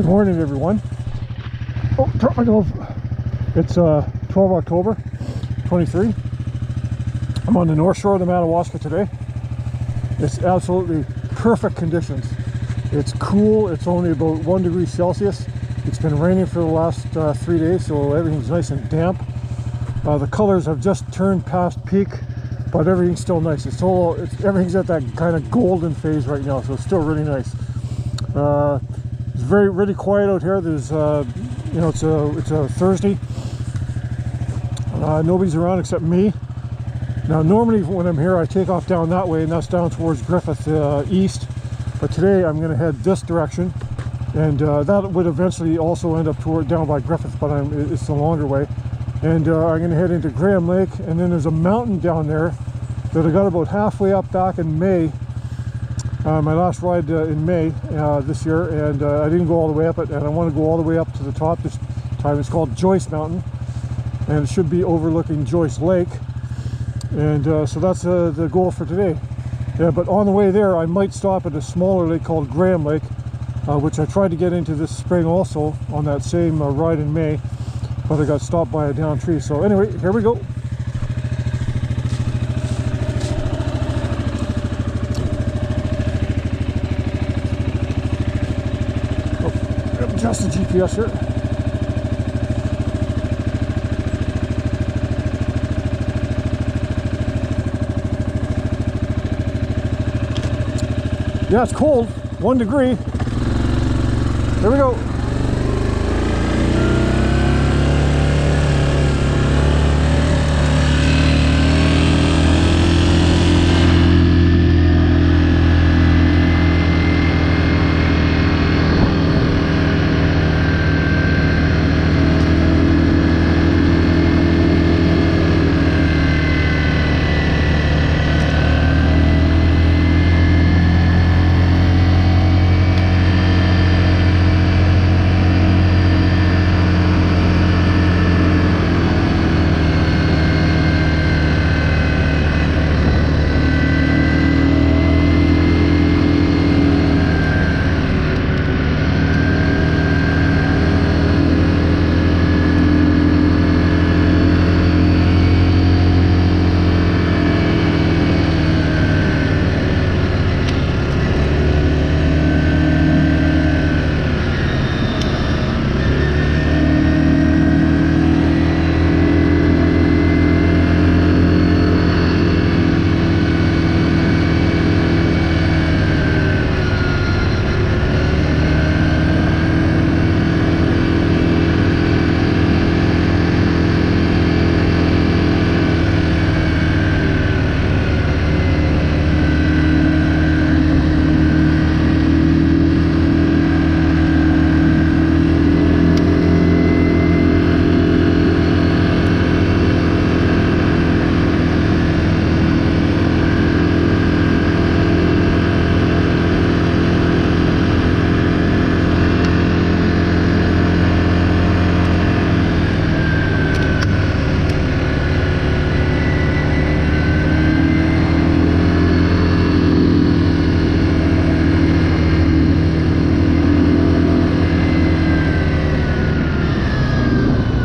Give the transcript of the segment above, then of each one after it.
Good morning, everyone. Oh, drop my glove. It's 12 October 23. I'm on the north shore of the Madawaska today. It's absolutely perfect conditions. It's cool. It's only about 1 degree Celsius. It's been raining for the last 3 days, so everything's nice and damp. The colors have just turned past peak, but everything's still nice. Everything's at that kind of golden phase right now, so it's still really nice. It's really quiet out here. There's it's a Thursday. Nobody's around except me. Now normally when I'm here I take off down that way, and that's down towards Griffith east, but today I'm going to head this direction, and that would eventually also end up down by Griffith, but it's the longer way, and I'm going to head into Graham Lake, and then there's a mountain down there that I got about halfway up back in May. My last ride in May this year, and I didn't go all the way up it, and I want to go all the way up to the top this time. It's called Joyce Mountain, and it should be overlooking Joyce Lake, and so that's the goal for today. Yeah, but on the way there I might stop at a smaller lake called Graham Lake, which I tried to get into this spring also on that same ride in May, but I got stopped by a down tree. So anyway, here we go. Adjust the GPS here. Yeah, it's cold. 1 degree. Here we go.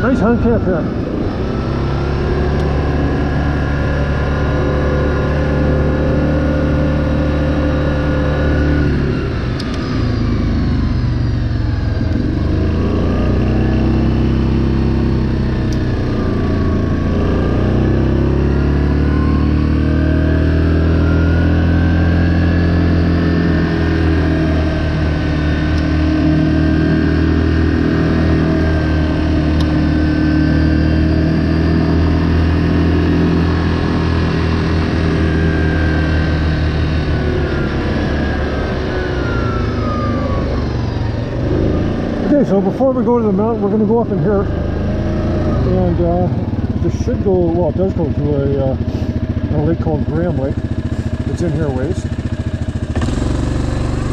Nice hunt camp here. Okay, so before we go to the mountain, we're going to go up in here, and this should go, well, it does go to a lake called Graham Lake. It's in here a ways.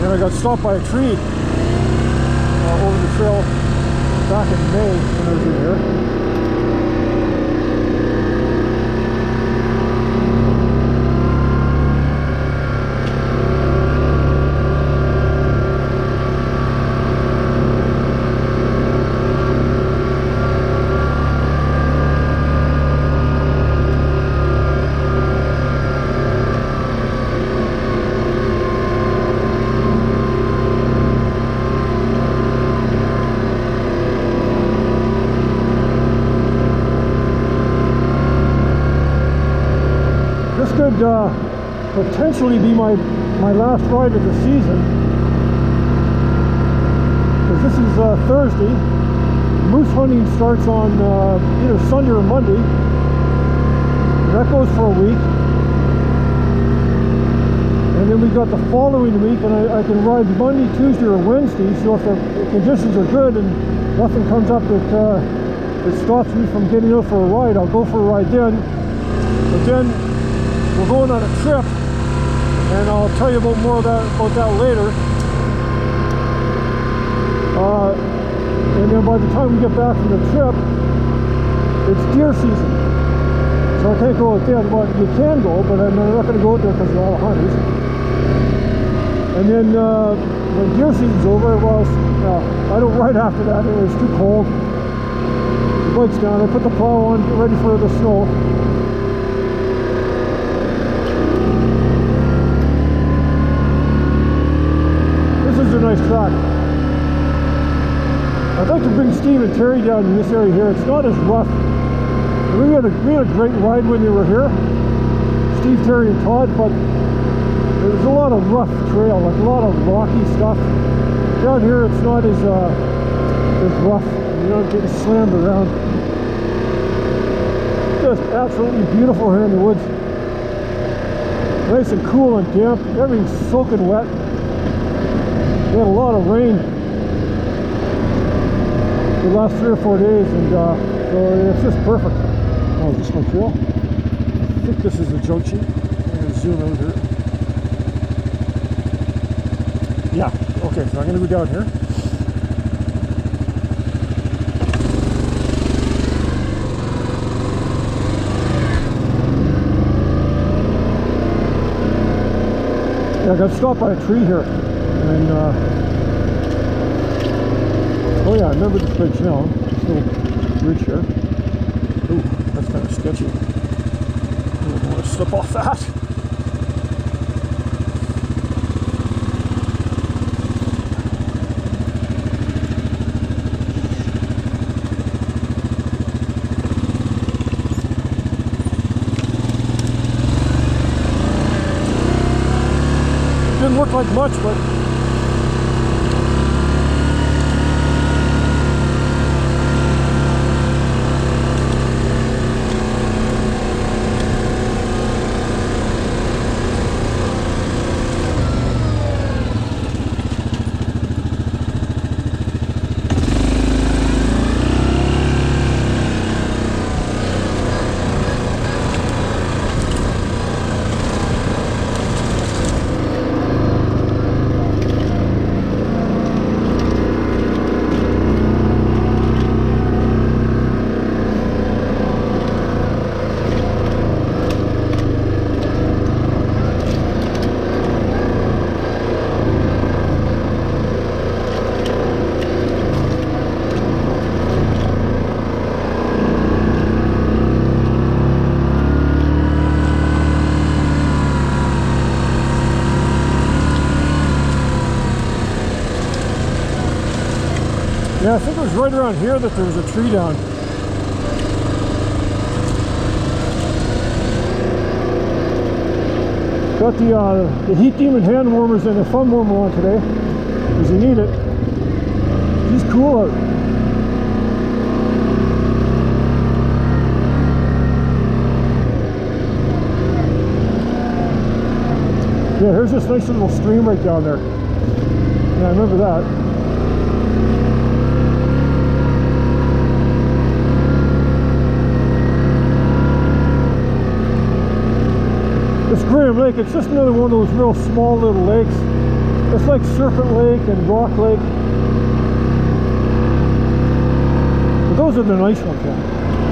And I got stopped by a tree over the trail back in May when I was in here. could potentially be my last ride of the season, because this is Thursday. Moose hunting starts on either Sunday or Monday, and that goes for a week. And then we got the following week, and I can ride Monday, Tuesday, or Wednesday. So if the conditions are good and nothing comes up that stops me from getting out for a ride, I'll go for a ride then. But then we're going on a trip, and I'll tell you more about that later. And then by the time we get back from the trip, it's deer season. So I can't go out there. Well, you can go, but I'm not going to go out there because of all the hunters. And then when deer season's over, well, I don't ride after that. It's too cold. The bike's down. I put the plow on, get ready for the snow. This is a nice track. I'd like to bring Steve and Terry down in this area here. It's not as rough. We had a great ride when they were here, Steve, Terry, and Todd, but there's a lot of rough trail, like a lot of rocky stuff. Down here it's not as rough. You're not getting slammed around. Just absolutely beautiful here in the woods. Nice and cool and damp. Everything's soaking wet. We had a lot of rain the last 3 or 4 days, and so it's just perfect. Oh, is this my trail? I think this is the junction. I'm going to zoom out here. Yeah, okay, so I'm going to go down here. Yeah, I got stopped by a tree here. And, oh yeah, I remember this bridge now. This little bridge here. Ooh, that's kind of sketchy. I don't want to slip off that. Didn't look like much, but yeah, I think it was right around here that there was a tree down. Got the heat demon hand warmers and a thumb warmer on today, because you need it. It's cool out. Yeah, here's this nice little stream right down there. Yeah, I remember that. This Graham Lake, it's just another one of those real small little lakes. It's like Serpent Lake and Rock Lake. But those are the nice ones, yeah.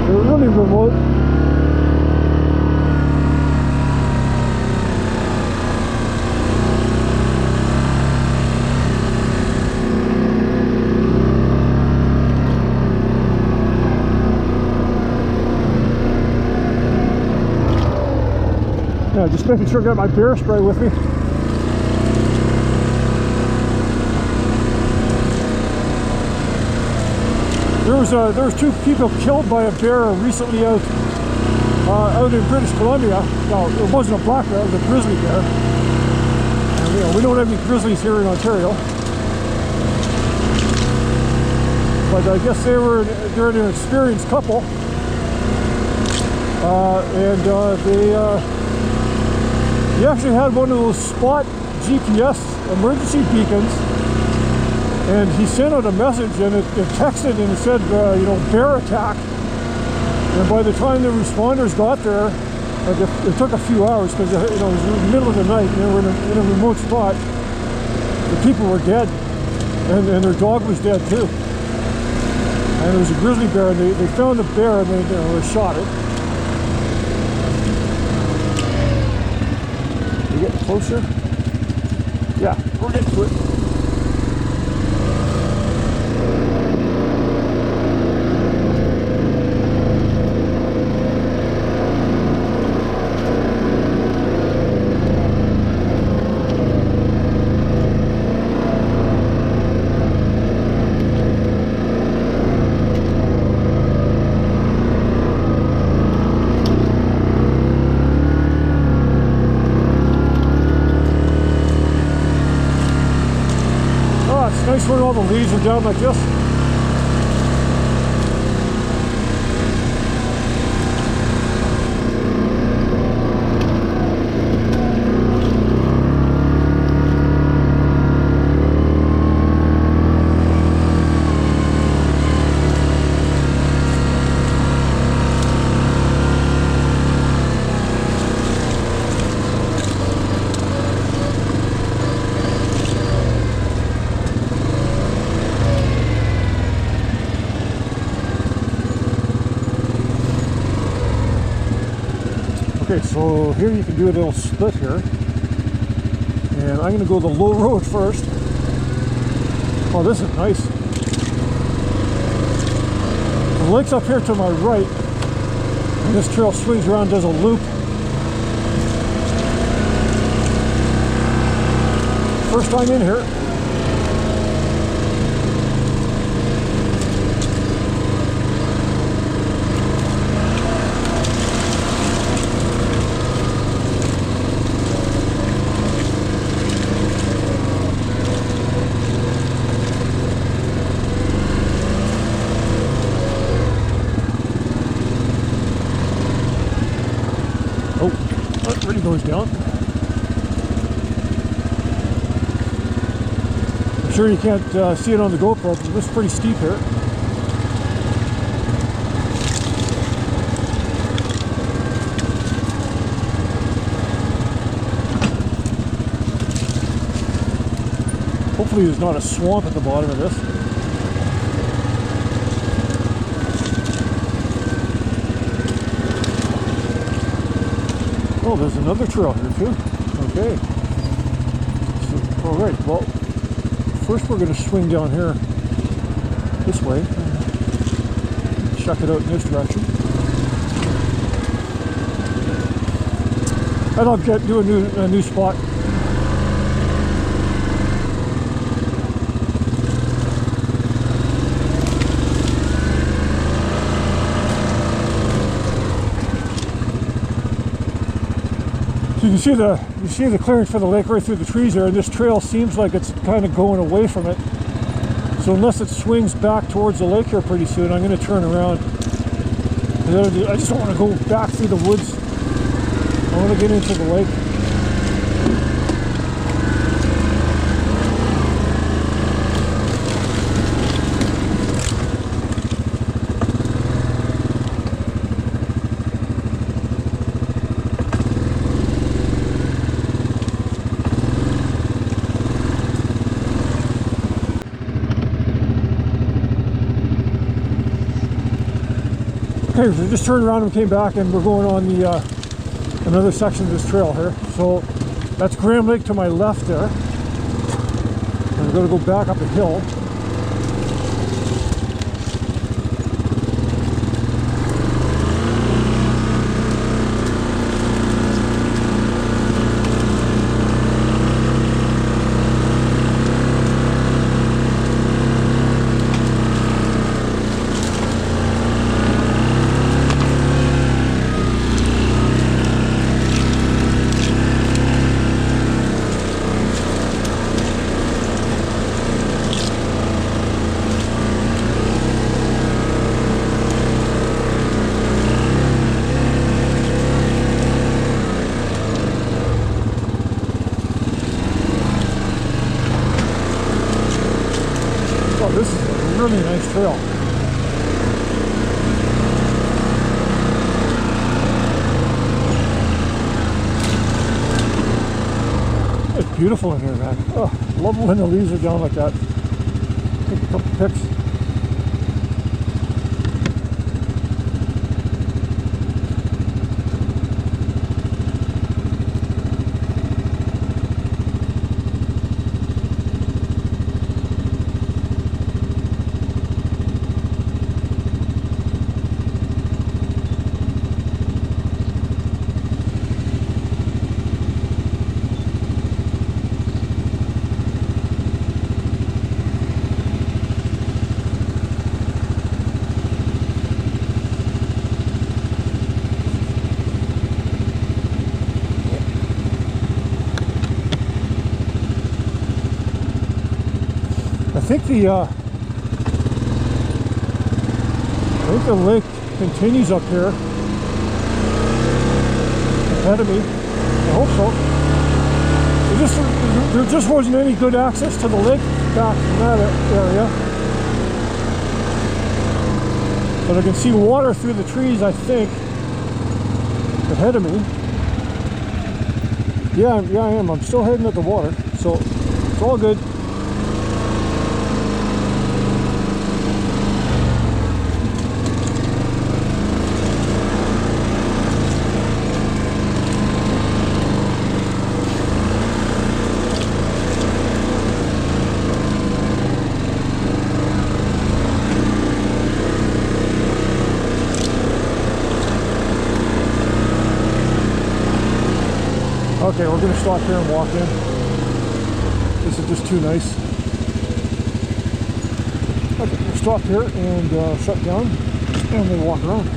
They're really remote. Yeah, just making sure I got my bear spray with me. There was 2 people killed by a bear recently out out in British Columbia. Now, it wasn't a black bear, it was a grizzly bear. And, you know, we don't have any grizzlies here in Ontario. But I guess they're an experienced couple. He actually had one of those spot GPS emergency beacons, and he sent out a message, and it texted and it said, you know, bear attack. And by the time the responders got there, like it took a few hours because, you know, it was in the middle of the night and they were in a remote spot. The people were dead, and their dog was dead too. And it was a grizzly bear, and they found the bear and they shot it. Are you getting closer? Yeah, we're getting to it. Nice when all the leaves are down like this. Okay, so here you can do a little split here, and I'm going to go the low road first. Oh, this is nice. The lake's up here to my right, and this trail swings around, does a loop. First time in here. Goes down. I'm sure you can't see it on the GoPro, but it's pretty steep here. Hopefully there's not a swamp at the bottom of this. Oh, there's another trail here too. Okay. So, all right. Well, first we're going to swing down here this way. Check it out in this direction. And I'll do a new spot. So you can see the clearance for the lake right through the trees there, and this trail seems like it's kind of going away from it. So unless it swings back towards the lake here pretty soon, I'm going to turn around. I just don't want to go back through the woods. I want to get into the lake. Okay, so we just turned around and came back, and we're going on the another section of this trail here. So that's Graham Lake to my left there. And we're going to go back up a hill. nice trail. It's beautiful in here, man. Oh, love when the leaves are down like that. Take a couple pics. I think the lake continues up here ahead of me. I hope so. There just wasn't any good access to the lake back from that area. But I can see water through the trees, I think, ahead of me. Yeah, I am. I'm still heading at the water, so it's all good. Okay, we're going to stop here and walk in. This is just too nice. Okay, we'll stop here and shut down and then walk around.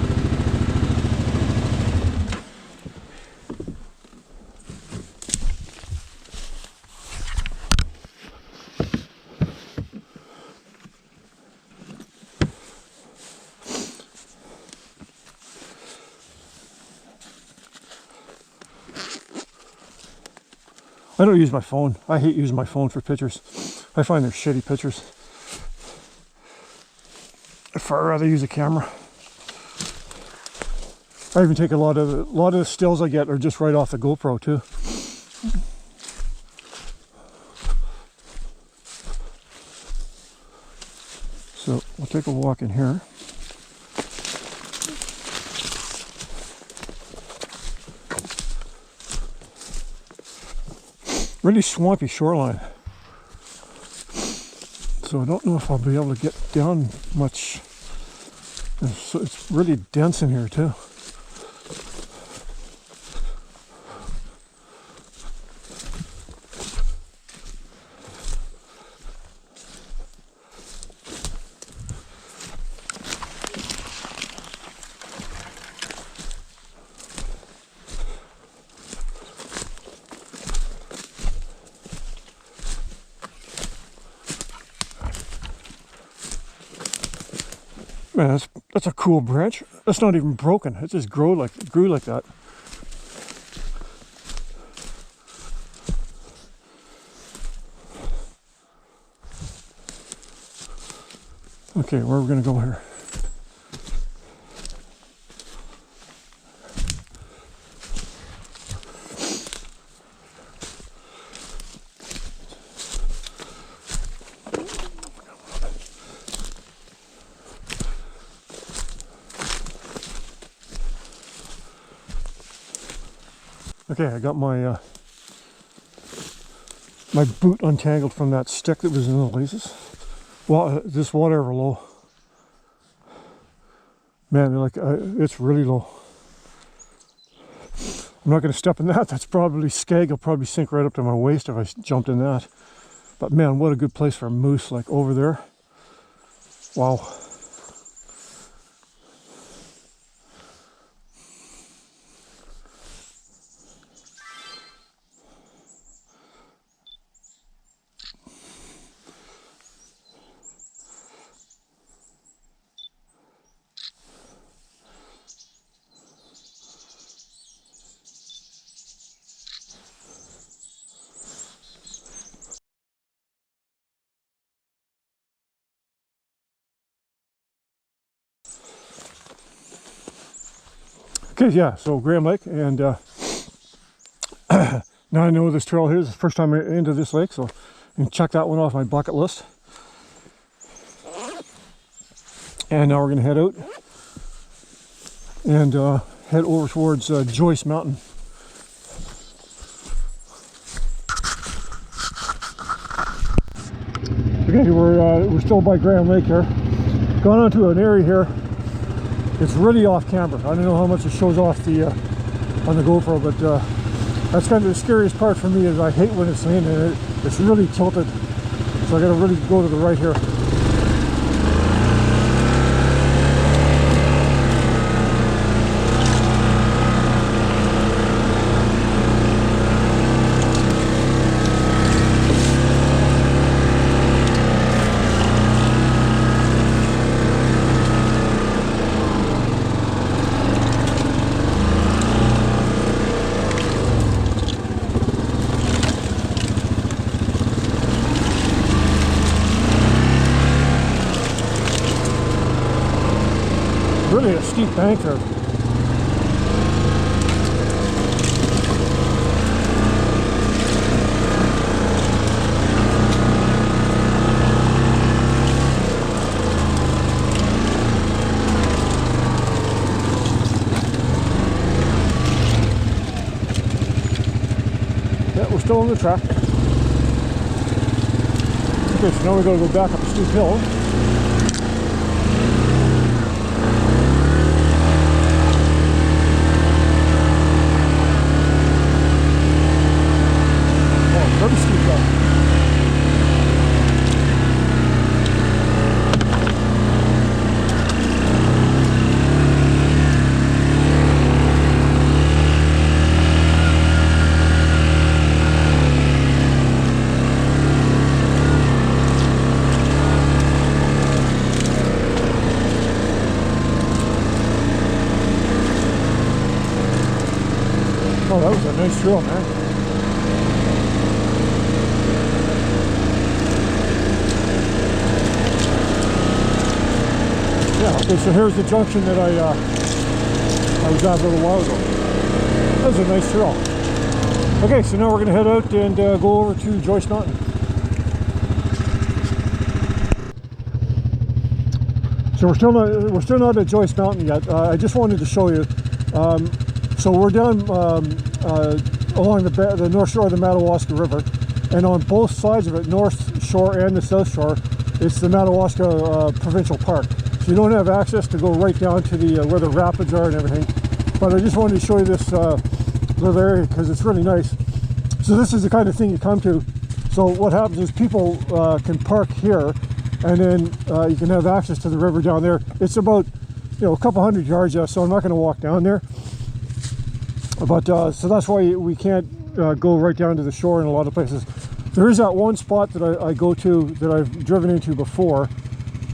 I don't use my phone. I hate using my phone for pictures. I find they're shitty pictures. I'd far rather use a camera. I even take a lot of the stills I get are just right off the GoPro too. So we'll take a walk in here. Really swampy shoreline. So I don't know if I'll be able to get down much. So it's really dense in here too. Man, that's a cool branch. That's not even broken. It just grew like that. Okay, where are we gonna go here? Okay, I got my my boot untangled from that stick that was in the laces. Well, this water ever low. Man, like it's really low. I'm not going to step in that. That's probably skeg. It'll probably sink right up to my waist if I jumped in that. But man, what a good place for a moose, like over there. Wow. Okay, yeah, so Graham Lake, and now I know this trail here is the first time I'm into this lake, so I can check that one off my bucket list. And now we're going to head out and head over towards Joyce Mountain. Okay, we're still by Graham Lake here. Gone onto an area here. It's really off camera. I don't know how much it shows off the on the GoPro, but that's kind of the scariest part for me. Is I hate when it's raining and it's really tilted, so I got to really go to the right here. Really a steep bank there. Yeah, we're still on the track. Okay, so now we're going to go back up a steep hill. Very steep hill. Oh, that was a nice trail, man. Yeah, okay, so here's the junction that I was at a little while ago. That was a nice trail. Okay, so now we're going to head out and go over to Joyce Mountain. So we're still not at Joyce Mountain yet. I just wanted to show you. So we're down along the north shore of the Madawaska River, and on both sides of it, north shore and the south shore, it's the Madawaska Provincial Park. So you don't have access to go right down to the where the rapids are and everything. But I just wanted to show you this little area because it's really nice. So this is the kind of thing you come to. So what happens is people can park here, and then you can have access to the river down there. It's about a couple hundred yards, so I'm not going to walk down there. But so that's why we can't go right down to the shore in a lot of places. There is that one spot that I go to that I've driven into before,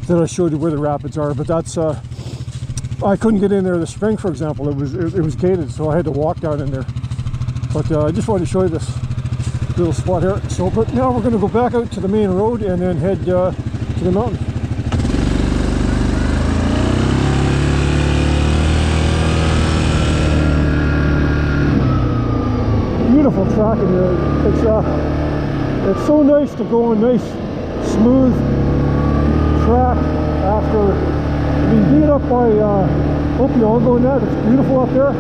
that I showed you where the rapids are, but that's I couldn't get in there this spring, for example. It was gated, so I had to walk down in there. But I just wanted to show you this little spot here. So, but now we're going to go back out to the main road and then head to the mountain. Beautiful track in here. It's so nice to go on nice, smooth track after being beat up by Opiongo and that. It's beautiful up there,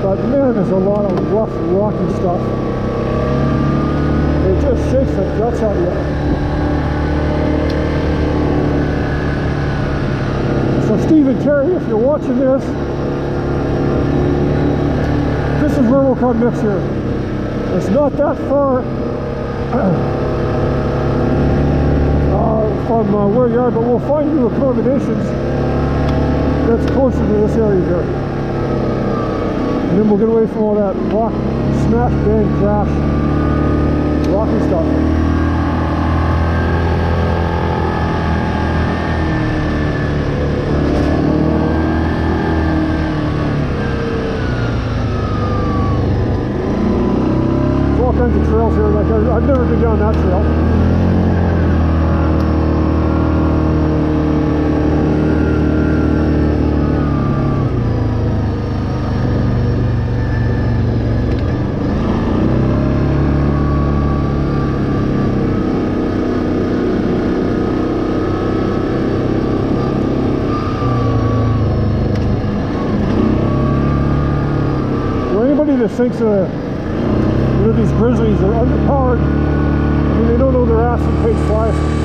but man, there's a lot of rough, rocky stuff. It just shakes the guts out of you. So Steve and Terry, if you're watching this is where we'll come next year. It's not that far from where you are, but we'll find you accommodations that's closer to this area here. And then we'll get away from all that rock, smash, bang, crash, rocky stuff. There's all kinds of trails here. Like I've never been down that trail. anybody that thinks these grizzlies are underpowered, I mean, they don't know their ass from page 5.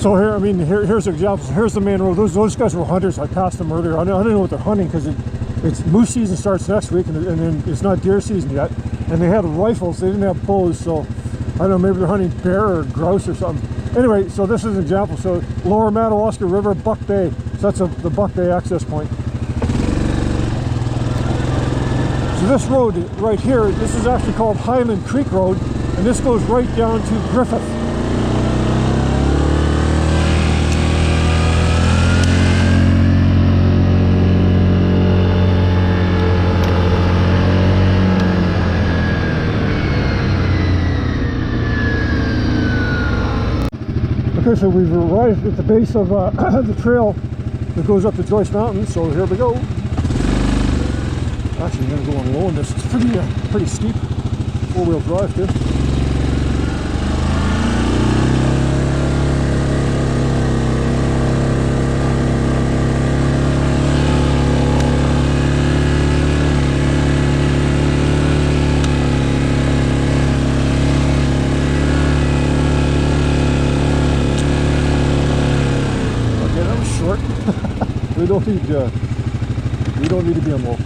So here, I mean, here's examples. Here's the main road. Those guys were hunters. I passed them earlier. I don't know what they're hunting because it's moose season starts next week, and then it's not deer season yet. And they had rifles. They didn't have bows, so I don't know. Maybe they're hunting bear or grouse or something. Anyway, so this is an example. So Lower Madawaska River, Buck Bay. So that's the Buck Bay access point. So this road right here, this is actually called Highland Creek Road, and this goes right down to Griffith. Okay, so we've arrived at the base of the trail that goes up to Joyce Mountain, so here we go. Actually, I'm going to go on low on this. It's pretty steep. Four-wheel drive, too. We don't need to be on low.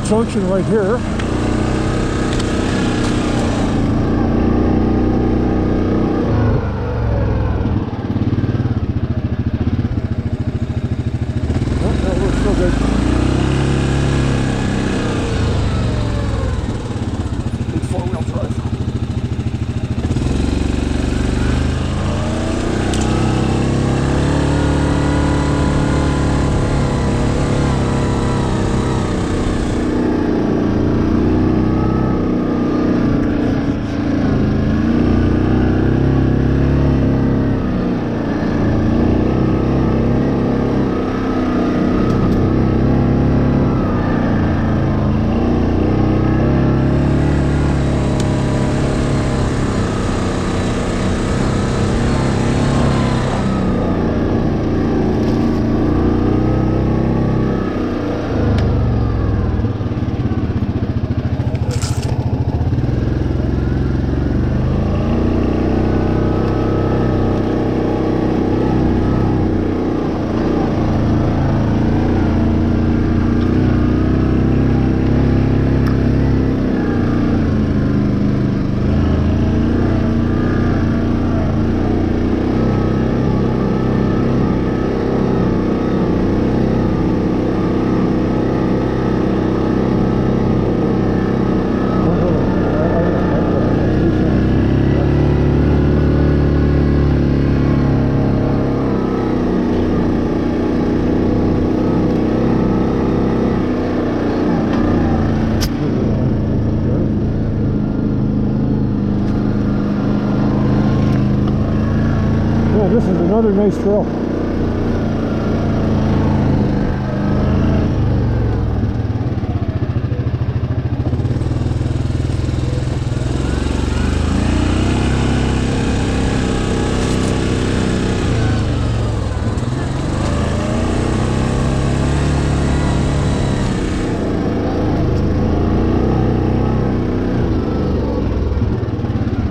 Junction right here. Oh, that looks so good. Big four-wheel drive. And this is another nice trail.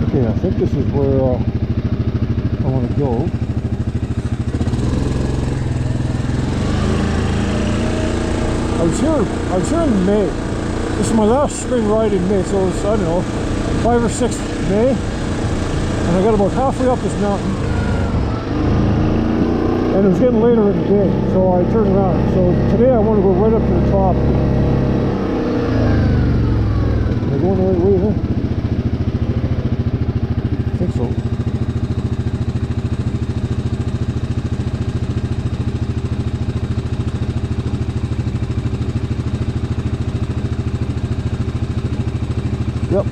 Okay, I think this is where I want to go. I was here in May. This is my last spring ride in May, so it's, I don't know, 5 or 6 May. And I got about halfway up this mountain. And it was getting later in the day, so I turned around. So today I want to go right up to the top. Am I going the right way here? I think so. Yep.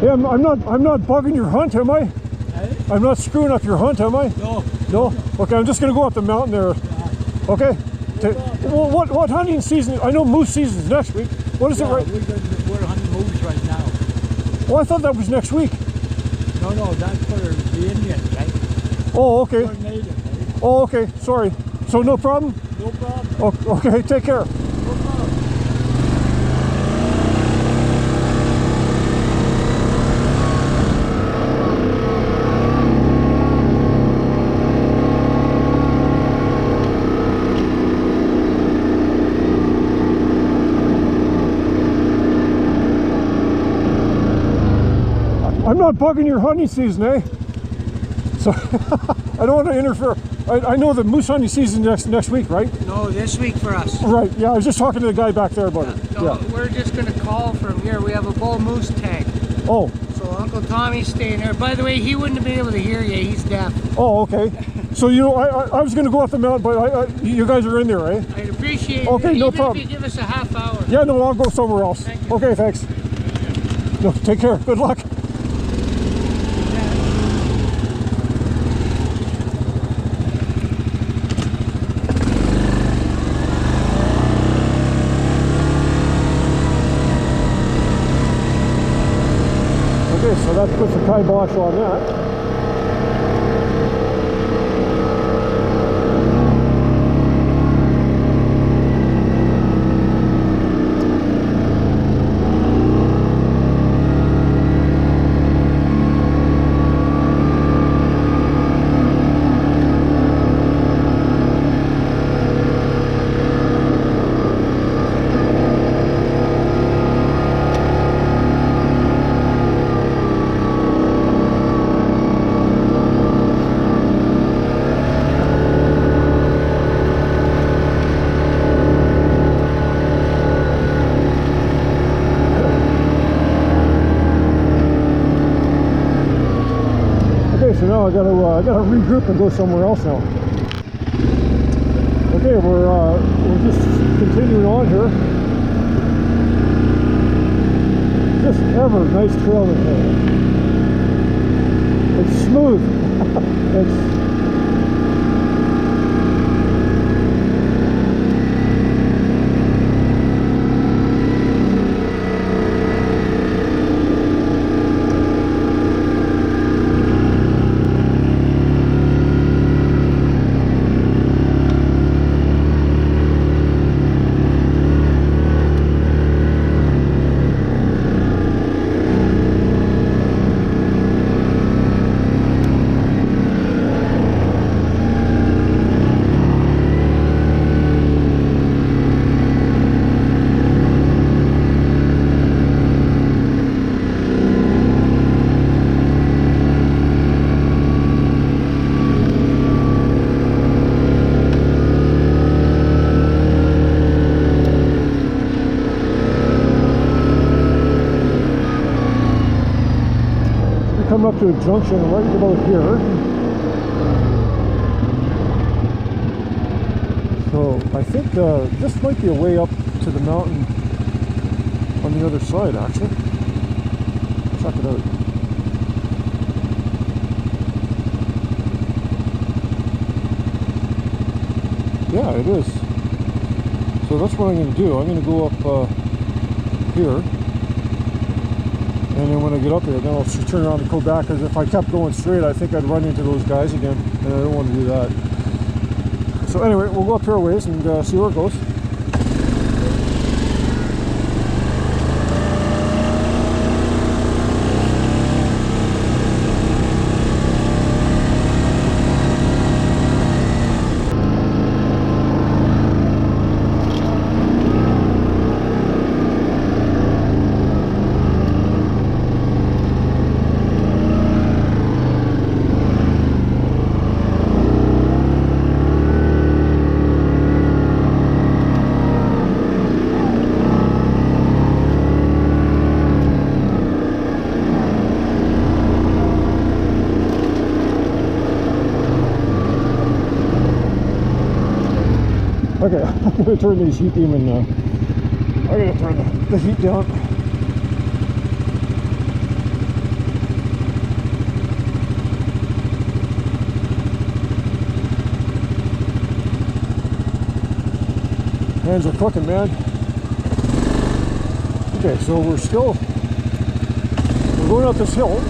Yeah, I'm not bugging your hunt, am I? Hey? I'm not screwing up your hunt, am I? No. No? Okay, I'm just going to go up the mountain there. Yeah. Okay? Well, what hunting season? I know moose season's next week. What is it right? We're hunting moose right now. Oh, I thought that was next week. No, that's for the Indians, right? Oh, okay. For native, right? Oh, okay. Sorry. So no problem? No problem. Oh, okay, take care. No problem. I'm not bugging your hunting season, eh? So I don't want to interfere. I know the moose hunting season next week, right? No, this week for us. Right. Yeah, I was just talking to the guy back there about it. No, Yeah. we're just going to call from here. We have a bull moose tag. Oh. So Uncle Tommy's staying there. By the way, he wouldn't have been able to hear you. He's deaf. Oh, okay. So I was going to go up the mountain, but you guys are in there, eh? I'd appreciate Okay, it. no Even problem. if you give us a half hour. Yeah, no, I'll go somewhere else. Thank you. Okay, thanks. No, take care. Good luck. Okay, so that puts a kibosh on that. So now I gotta regroup and go somewhere else now. Okay, we're just continuing on here. Just ever nice trail in here. It's smooth. It's up to a junction right about here. So I think this might be a way up to the mountain on the other side, actually. Check it out. Yeah, it is. So that's what I'm going to do. I'm going to go up here. And then when I get up here, then I'll just turn around and go back. Because if I kept going straight, I think I'd run into those guys again. And I don't want to do that. So anyway, we'll go up here a ways and see where it goes. Okay, I'm going to turn these heat demon, I'm going to turn the heat down. Hands are cooking, man. Okay, so we're going up this hill.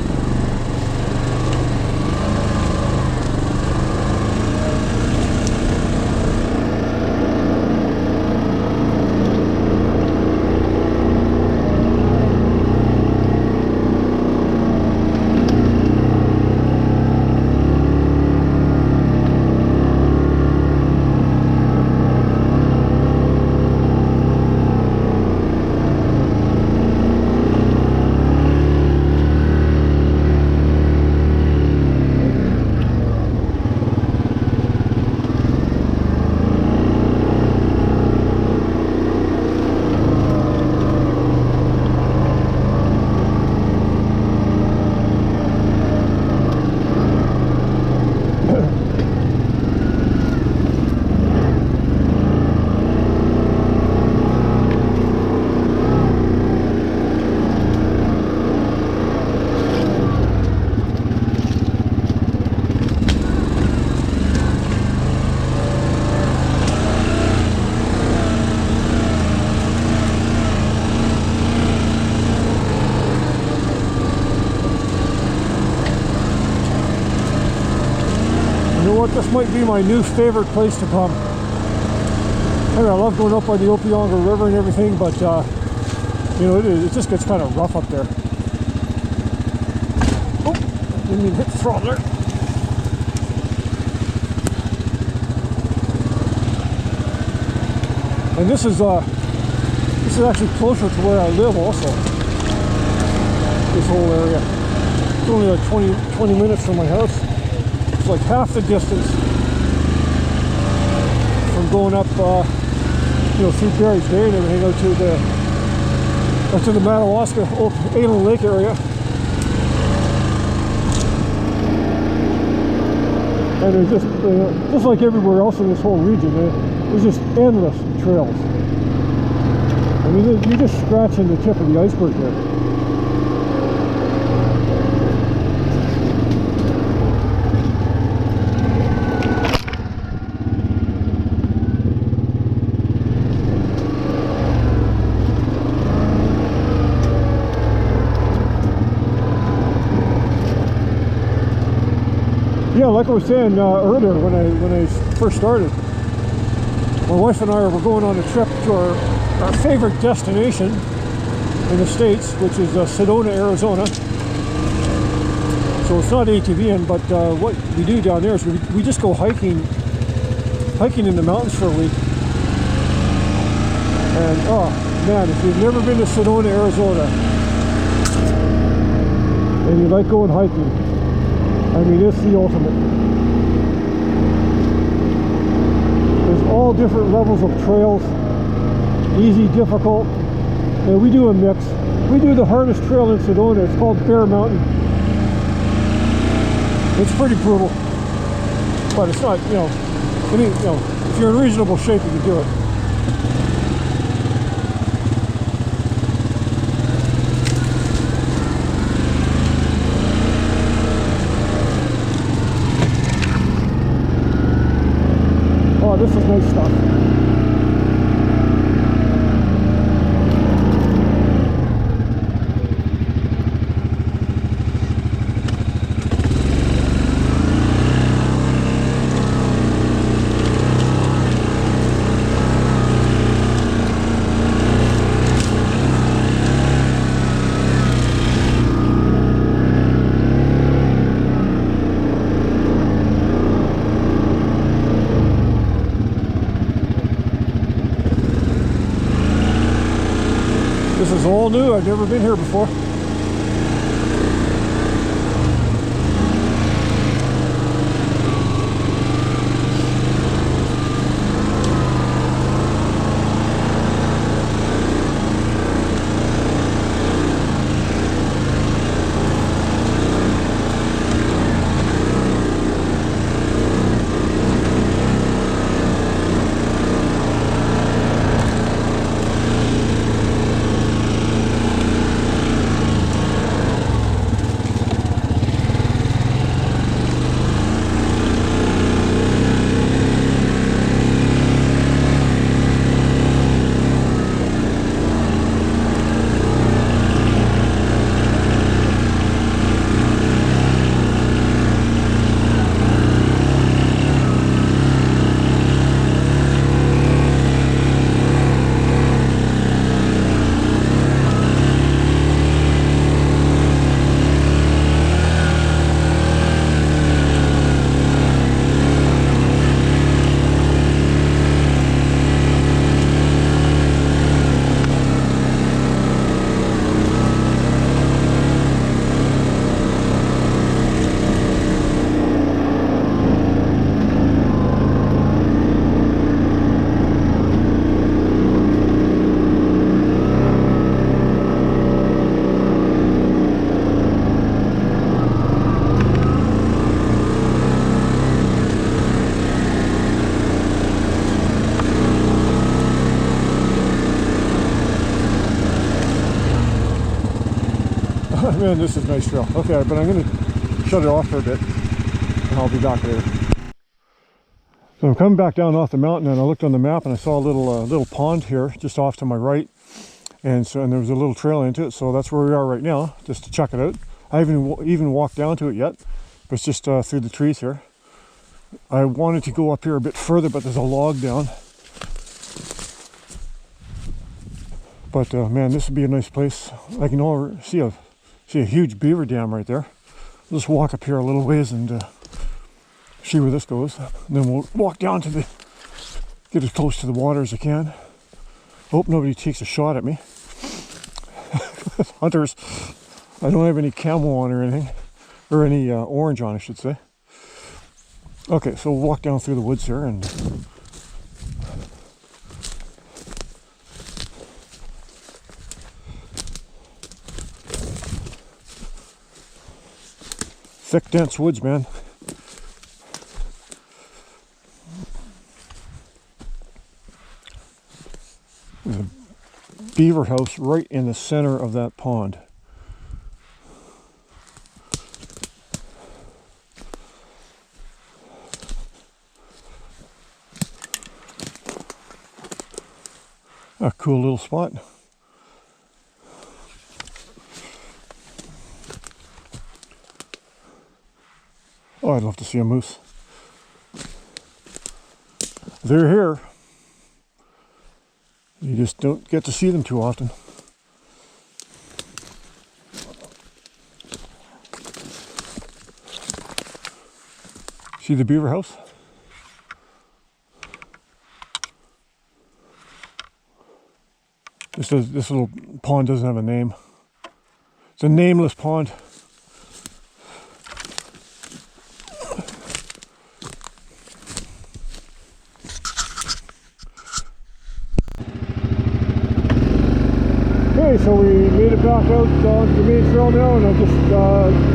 This might be my new favorite place to come. I mean, I love going up by the Autum River and everything, but you know, it just gets kind of rough up there. Oh, didn't mean to hit the throttle there. And this is actually closer to where I live also. This whole area. It's only like 20 minutes from my house. It's like half the distance from going up, you know, through Barry's Bay and everything out to the Madawaska Autum Lake area. And there's just like everywhere else in this whole region, there's just endless trails. I mean, you're just scratching the tip of the iceberg there. Yeah, like I was saying earlier when I first started, my wife and I were going on a trip to our favorite destination in the States, which is Sedona, Arizona. So it's not ATVing, but what we do down there is we just go hiking in the mountains for a week. And oh man, if you've never been to Sedona, Arizona, and you like going hiking, I mean, it's the ultimate. There's all different levels of trails, easy, difficult, and we do a mix. We do the hardest trail in Sedona. It's called Bear Mountain. It's pretty brutal, but it's not, if you're in reasonable shape, you can do it. Oh, this is nice stuff. This is all new. I've never been here before. Man, this is a nice trail. Okay, but I'm going to shut it off for a bit, and I'll be back later. So I'm coming back down off the mountain, and I looked on the map, and I saw a little pond here, just off to my right, and there was a little trail into it. So that's where we are right now, just to check it out. I haven't even walked down to it yet, but it's just through the trees here. I wanted to go up here a bit further, but there's a log down. But man, this would be a nice place. I can see a huge beaver dam right there. I'll just walk up here a little ways and see where this goes. And then we'll walk down to get as close to the water as I can. Hope nobody takes a shot at me. Hunters. I don't have any camo on or anything. Or any orange on, I should say. Okay, so we'll walk down through the woods here and thick, dense woods, man. There's a beaver house right in the center of that pond. A cool little spot. Oh, I'd love to see a moose. They're here. You just don't get to see them too often. See the beaver house? This little pond doesn't have a name. It's a nameless pond. Hey, Okay, so we made it back out onto the main trail now, and I just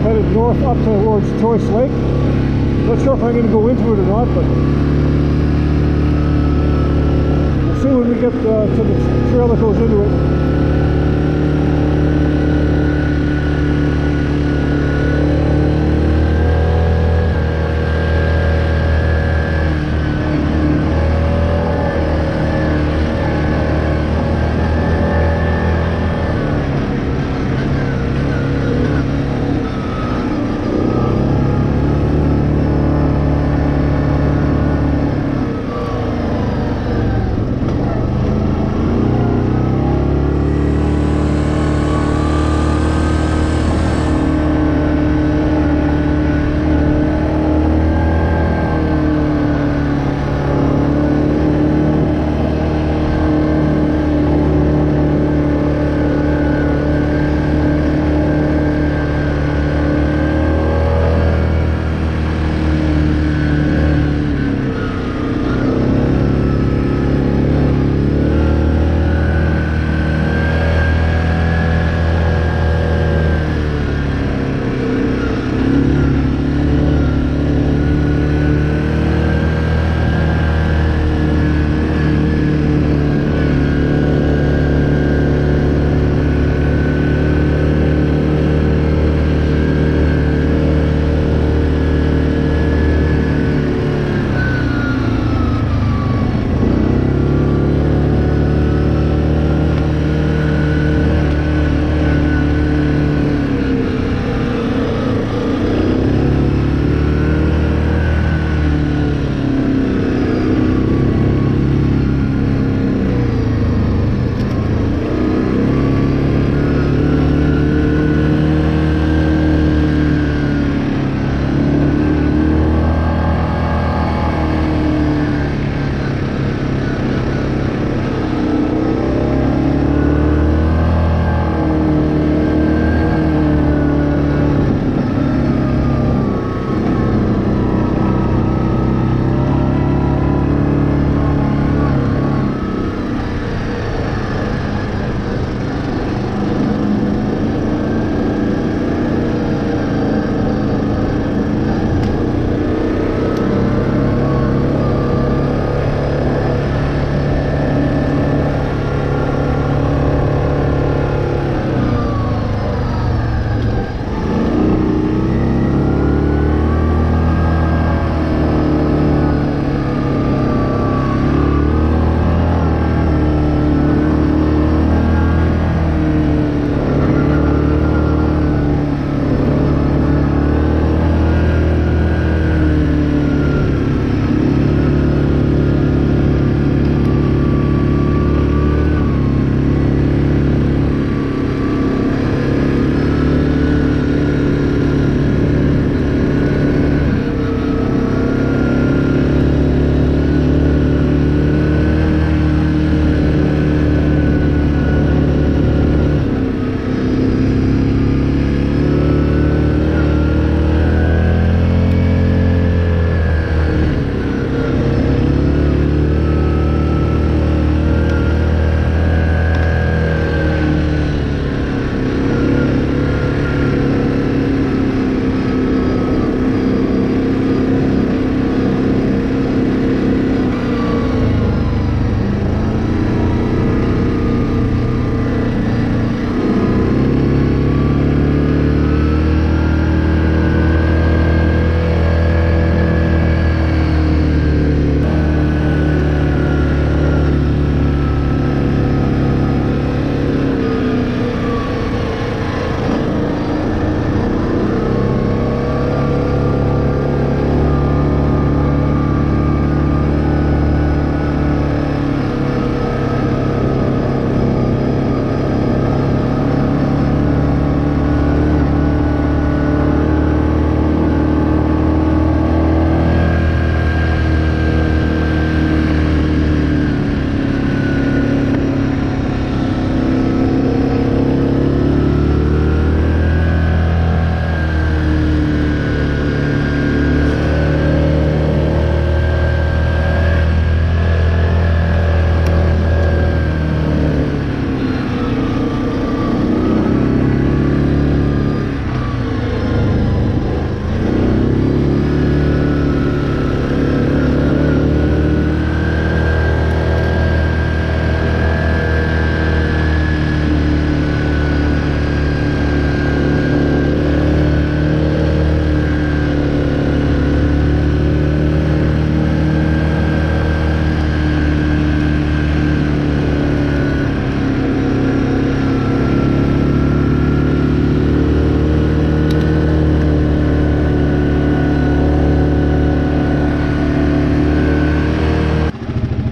headed north up towards Choice Lake. Not sure if I'm going to go into it or not, but we'll see when we get to the trail that goes into it.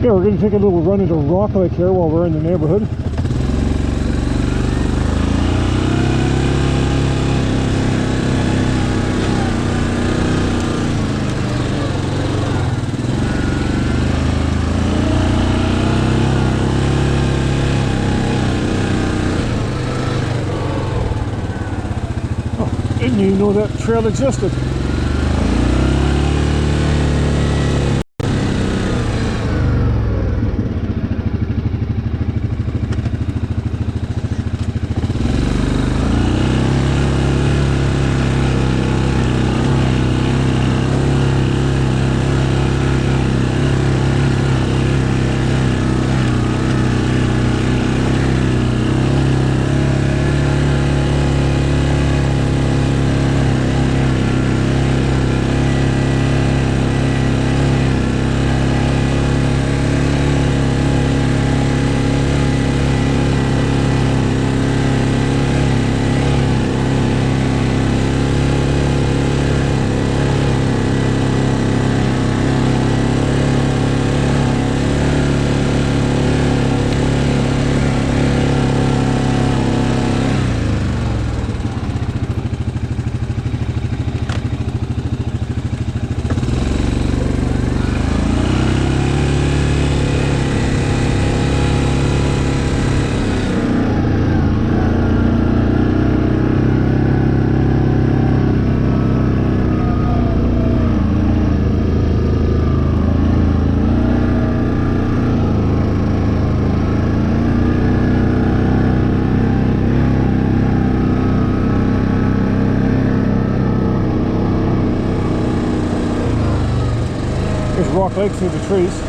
Okay, we're going to take a little run into Rock Lake here while we're in the neighborhood. Oh, didn't even know that trail existed. Rock Lake through the trees.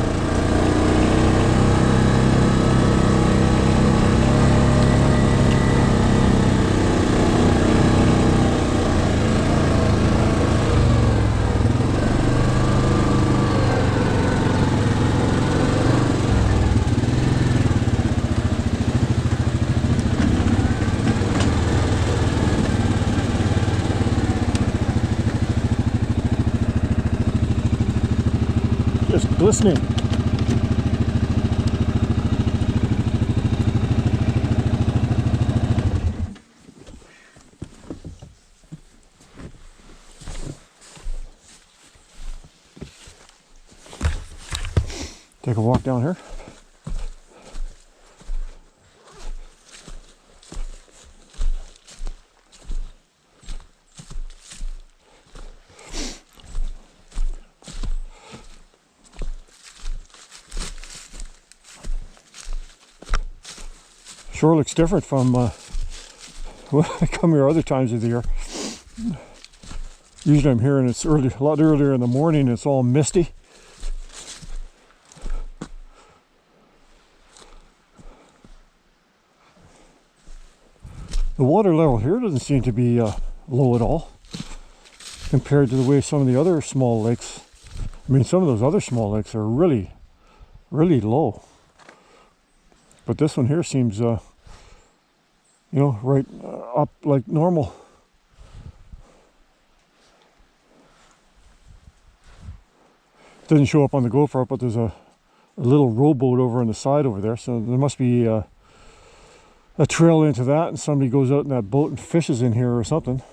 Just glistening. Take a walk down here. Shore looks different from when I come here other times of the year. Usually I'm here and it's early, a lot earlier in the morning. It's all misty. The water level here doesn't seem to be low at all compared to the way some of the other small lakes. I mean, some of those other small lakes are really, really low. But this one here seems, you know, right up like normal. Doesn't show up on the GoPro, but there's a little rowboat over on the side over there. So there must be a trail into that, and somebody goes out in that boat and fishes in here or something.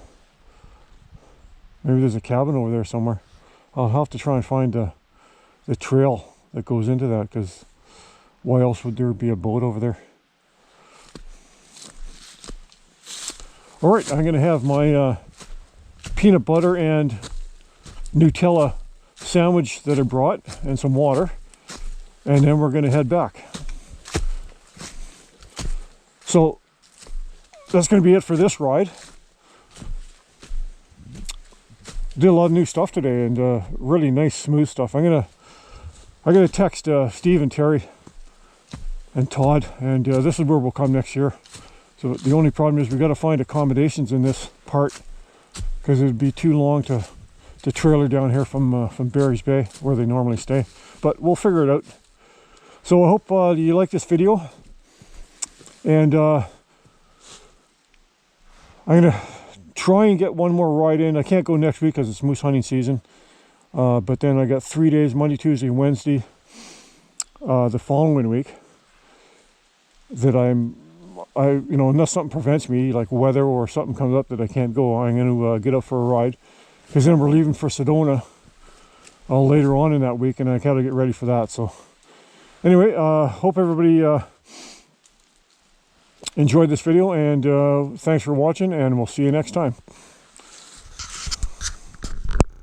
Maybe there's a cabin over there somewhere. I'll have to try and find the trail that goes into that, because why else would there be a boat over there? All right, I'm going to have my peanut butter and Nutella sandwich that I brought and some water, and then we're going to head back. So that's going to be it for this ride. Did a lot of new stuff today, and really nice smooth stuff. I'm gonna text Steve and Terry and Todd, and this is where we'll come next year. So the only problem is we've got to find accommodations in this part, because it would be too long to trailer down here from Barry's Bay where they normally stay. But we'll figure it out. So I hope you like this video, and I'm gonna try and get one more ride in. I can't go next week because it's moose hunting season, but then I got 3 days, Monday, Tuesday, Wednesday, the following week. That you know, unless something prevents me, like weather or something comes up that I can't go, I'm going to get up for a ride. Because then we're leaving for Sedona later on in that week, and I got to get ready for that. So anyway, hope everybody enjoyed this video, and thanks for watching, and we'll see you next time.